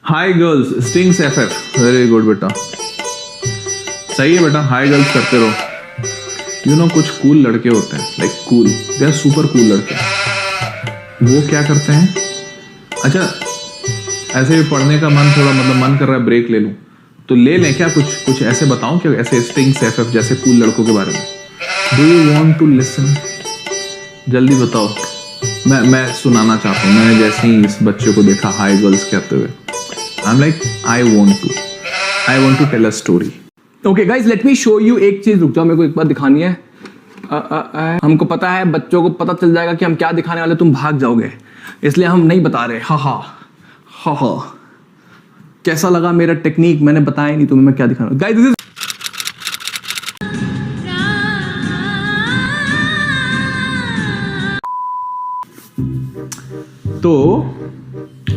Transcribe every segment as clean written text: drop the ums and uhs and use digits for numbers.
High girls stings FF, very good बेटा, सही है बेटा, हाई गर्ल्स करते रहो। यू नो कुछ कूल लड़के होते हैं, like cool, they are super cool लड़के। वो क्या करते हैं, अच्छा ऐसे भी पढ़ने का मन थोड़ा मतलब मन कर रहा है ब्रेक ले लूं तो ले लें क्या, कुछ ऐसे बताऊं क्या, ऐसे स्टिंग्स एफएफ जैसे कूल लड़कों के बारे में। Do you want to listen, जल्दी बताओ, मैं सुनाना चाहता हूँ। मैंने जैसे ही इस बच्चे को देखा हाई गर्ल्स कहते हुए, I'm like, I want to tell a story. Okay guys, let me show you एक चीज, रुक जाओ, मेरे को एक बार दिखानी है। हमको पता है बच्चों को पता चल जाएगा कि हम क्या दिखाने वाले, तुम भाग जाओगे, इसलिए हम नहीं बता रहे। हा कैसा लगा मेरा टेक्निक, मैंने बताया नहीं तुम्हें मैं क्या दिखाना। गाइस दिस इज तो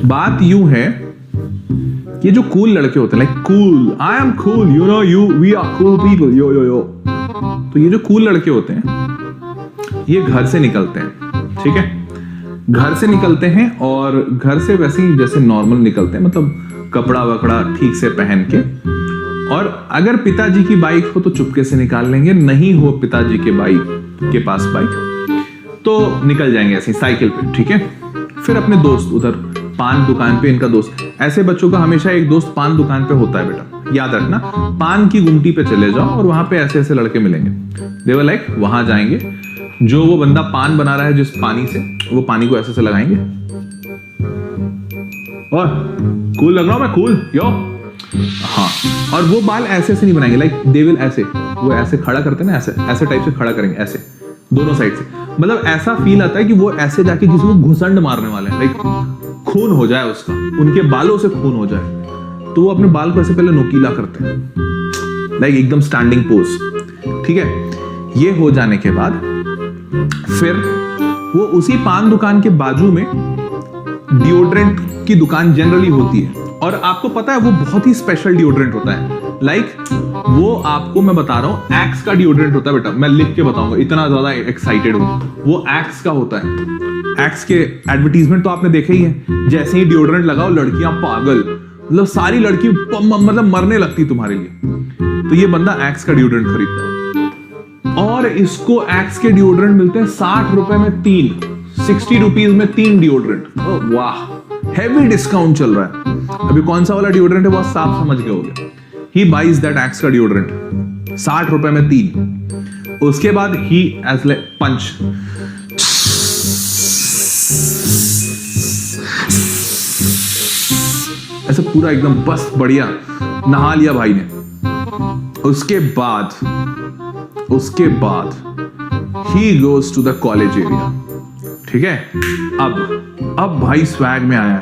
बात यूं है, ये जो कूल लड़के होते हैं, like cool, I am cool, you know, you we are cool people, yo yo yo. तो ये जो कूल लड़के होते हैं ये घर से निकलते हैं, ठीक है, घर से निकलते हैं और घर से वैसे ही जैसे नॉर्मल निकलते हैं, मतलब कपड़ा वकड़ा ठीक से पहन के, और अगर पिताजी की बाइक हो तो चुपके से निकाल लेंगे, नहीं हो पिताजी के बाइक के पास बाइक तो निकल जाएंगे ऐसे साइकिल पे, ठीक है। फिर अपने दोस्त उधर पान दुकान पे, इनका दोस्त, ऐसे बच्चों का हमेशा एक दोस्त पान दुकान पे होता है बेटा, याद रखना। पान की गुमटी पे चले जाओ और वहां पे ऐसे ऐसे लड़के मिलेंगे, दे वर लाइक, वहां जाएंगे, जो वो बंदा पान बना रहा है जिस पानी से, वो पानी को ऐसे से लगाएंगे, और कूल लग रहा हूं मैं, कूल यो, हाँ, और वो बाल ऐसे ऐसे नहीं बनाएंगे, लाइक दे विल ऐसे, वो ऐसे खड़ा करते हैं ना, ऐसे ऐसे टाइप से खड़ा करेंगे, ऐसे दोनों साइड से, मतलब ऐसा फील आता है कि वो ऐसे जाके किसी को घुसंड मारने वाले हैं, लाइक खून हो जाए उसका, उनके बालों से खून हो जाए, तो वो अपने बाल को ऐसे पहले नोकीला करते हैं, लाइक एकदम स्टैंडिंग पोज, ठीक है। ये हो जाने के बाद फिर वो उसी पान दुकान के बाजू में डिओड्रेंट की दुकान जनरली होती है, और आपको पता है वो बहुत ही स्पेशल डिओड्रेंट होता है, लाइक वो आपको मैं बता रहा हूं, एक्स का डिओड्रेंट होता है बेटा, मैं लिख के बताऊंगा, इतना ज्यादा एक्साइटेड हूं, वो एक्स का होता है। एक्स के एडवर्टीजमेंट तो आपने देखे ही है, जैसे ही डिओड्रेंट लगाओ लड़कियां पागल, मतलब सारी लड़की मतलब मरने लगती तुम्हारे लिए। तो ये बंदा एक्स का डिओड्रेंट खरीदता है, और इसको एक्स के डिओड्रेंट मिलते हैं 60 रुपए में 3, 60 रुपीज में 3 डिओड्रेंट। वाह, हेवी डिस्काउंट चल रहा है। अभी कौन सा वाला डिओड्रेंट है बहुत साफ समझ गए होगे। ही बाइज दैट एक्स का डिओड्रेंट 60 रुपए में 3। उसके बाद ही एज लाइक पंच, ऐसा पूरा एकदम बस बढ़िया नहा लिया भाई ने। उसके बाद he goes to the college area, ठीक है। अब भाई स्वैग में आया है,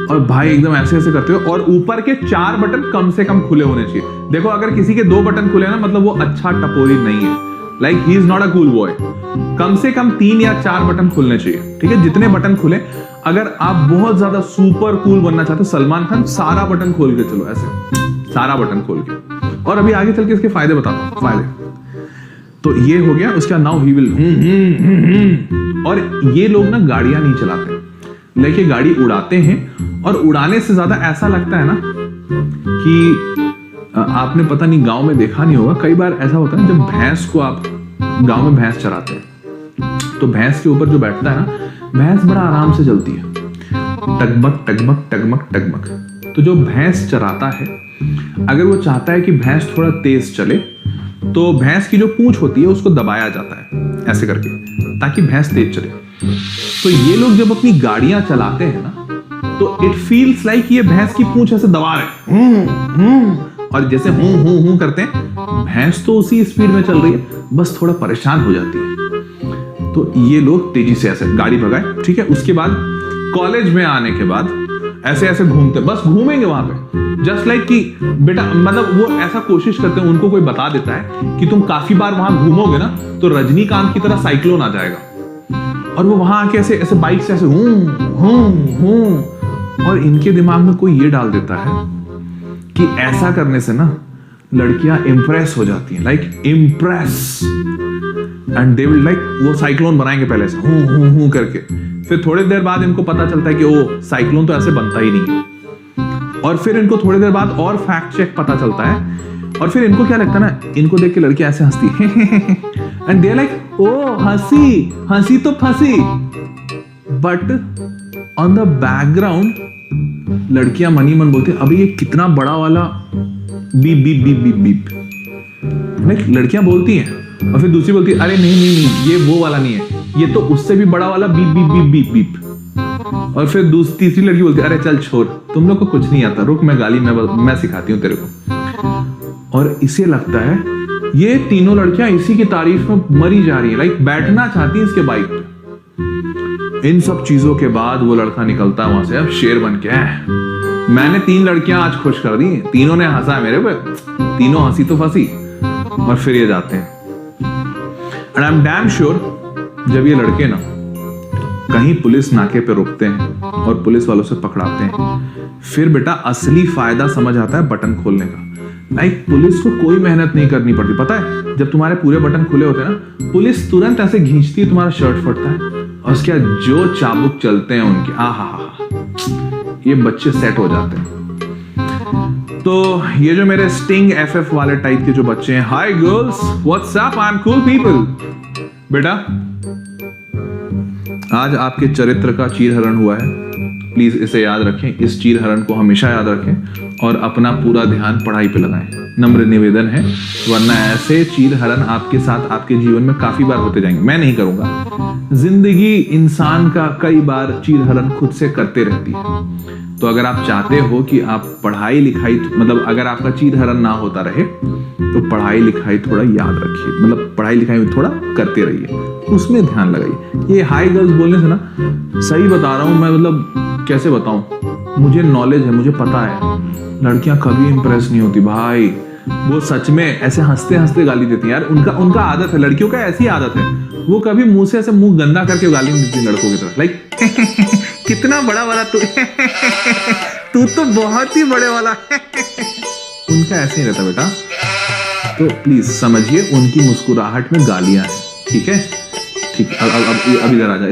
और भाई एकदम ऐसे ऐसे करते हो, और ऊपर के 4 बटन कम से कम खुले होने चाहिए। देखो अगर किसी के 2 बटन खुले ना, मतलब वो अच्छा टपोरी नहीं है, like he is not a cool boy. कम से कम 3 या 4 बटन खुलने चाहिए, ठीक है, जितने बटन खुले। अगर आप बहुत ज्यादा सुपर कूल बनना चाहते हो, सलमान खान, सारा बटन खोल के चलो, ऐसे सारा बटन खोल के। और अभी आगे चल के इसके फायदे बताता हूं, फायदे तो ये हो गया। उसका नाउ ही विल, और ये लोग ना गाड़ियां नहीं चलाते, लाइक ये गाड़ी उड़ाते हैं, और उड़ाने से ज्यादा ऐसा लगता है ना कि आपने पता नहीं गांव में देखा नहीं होगा, कई बार ऐसा होता है जब भैंस को आप गांव में भैंस चराते हैं, तो भैंस के ऊपर जो बैठता है ना, भैंस बड़ा आराम से चलती है, टगमग टगमग टगमग टगमग। तो जो भैंस चराता है, अगर वो चाहता है कि भैंस थोड़ा तेज चले, तो भैंस की जो पूंछ होती है उसको दबाया जाता है ऐसे करके, ताकि भैंस तेज चले। तो ये लोग जब अपनी गाड़ियां चलाते हैं ना, तो इट फील्स लाइक ये भैंस की पूंछ ऐसे दबा रहे, और जैसे हूं करते हैं, भैंस तो उसी स्पीड में चल रही है, बस थोड़ा परेशान हो जाती है। तो ये लोग तेजी से ऐसे गाड़ी भगाए, ठीक है। उसके बाद कॉलेज में आने के बाद ऐसे ऐसे घूमते, बस घूमेंगे वहां पे, जस्ट लाइक कि बेटा, मतलब वो ऐसा कोशिश करते हैं, उनको कोई बता देता है कि तुम काफी बार वहां घूमोगे ना, तो रजनीकांत की तरह साइक्लोन आ जाएगा, और वो वहां आके ऐसे ऐसे बाइक से ऐसे हूं, और इनके दिमाग में कोई ये डाल देता है कि ऐसा करने से ना लड़कियां इंप्रेस हो जाती हैं, like Impress, and they will like, वो साइक्लोन बनाएंगे पहले से हूं करके, फिर थोड़ी देर बाद इनको पता चलता है कि ओ साइक्लोन तो ऐसे बनता ही नहीं है, और फिर इनको थोड़ी देर बाद और फैक्ट चेक पता चलता है, और फिर इनको क्या लगता है ना, इनको देख के लड़की ऐसे हंसती एंड दे लाइक ओ हंसी हंसी तो फंसी, बट ऑन द बैकग्राउंड लड़कियां मनी मन बोलती अभी ये कितना बड़ा वाला beep beep beep beep beep, like लड़कियां बोलती हैं, और फिर दूसरी बोलती है अरे नहीं नहीं नहीं ये वो वाला नहीं है, ये तो उससे भी बड़ा वाला beep beep beep beep beep, और फिर तीसरी लड़की बोलती है अरे चल छोड़, तुम लोग को कुछ नहीं आता, रुक मैं गाली मैं सिखाती हूँ तेरे को। और इसे लगता है ये तीनों लड़कियां इसी की तारीफ में मरी जा रही है, लाइक बैठना चाहती है इसके बाइक पे। इन सब चीजों के बाद वो लड़का निकलता है वहां से अब शेर बन के, मैंने 3 लड़कियां आज खुश कर दी, तीनों ने हंसा मेरे पे, तीनों हंसी तो फंसी, और फिर ये जाते हैं। And I am damn sure जब ये लड़के ना कहीं पुलिस नाके पे रुकते हैं और पुलिस वालों से पकड़ाते हैं, फिर बेटा असली फायदा समझ आता है बटन खोलने का। लाइक पुलिस को कोई मेहनत नहीं करनी पड़ती, पता है जब तुम्हारे पूरे बटन खुले होते हैं ना, पुलिस तुरंत ऐसे खींचती है, तुम्हारा शर्ट फटता है, और उसके बाद जो चाबुक चलते हैं उनके, आहा ये बच्चे सेट हो जाते हैं। तो ये जो मेरे स्टिंग एफएफ वाले टाइप के जो बच्चे हैं, hi girls what's up I am cool people, बेटा आज आपके चरित्र का चीरहरण हुआ है, प्लीज इसे याद रखें, इस चीरहरण को हमेशा याद रखें और अपना पूरा ध्यान पढ़ाई पे लगाएं, नम्र निवेदन है, वरना ऐसे चीरहरण आपके साथ आपके जीवन में काफी बार होते जाएंगे। मैं नहीं करूंगा, जिंदगी इंसान का कई बार चीरहरण खुद से करते रहती है। तो अगर आप चाहते हो कि आप पढ़ाई लिखाई, मतलब अगर आपका चीरहरण ना होता रहे तो पढ़ाई लिखाई थोड़ा याद रखिए, मतलब पढ़ाई लिखाई में थोड़ा करते रहिए, उसमें ध्यान लगाइए। ये हाई गर्ल्स बोलने से ना, सही बता रहा हूं मैं, मतलब कैसे बताऊं, मुझे नॉलेज है, मुझे पता है लड़कियां कभी इंप्रेस नहीं होती भाई, वो सच में ऐसे हंसते हंसते गाली देती हैं यार, उनका आदत है, लड़कियों का ऐसी आदत है, वो कभी मुंह से ऐसे मुंह गंदा करके गाली नहीं देती लड़कों की तरफ, लाइक कितना बड़ा वाला तू तू तो बहुत ही बड़े वाला उनका ऐसे ही रहता बेटा। तो प्लीज समझिए उनकी मुस्कुराहट में गालियां हैं, ठीक है, ठीक। अब इधर आ जाए।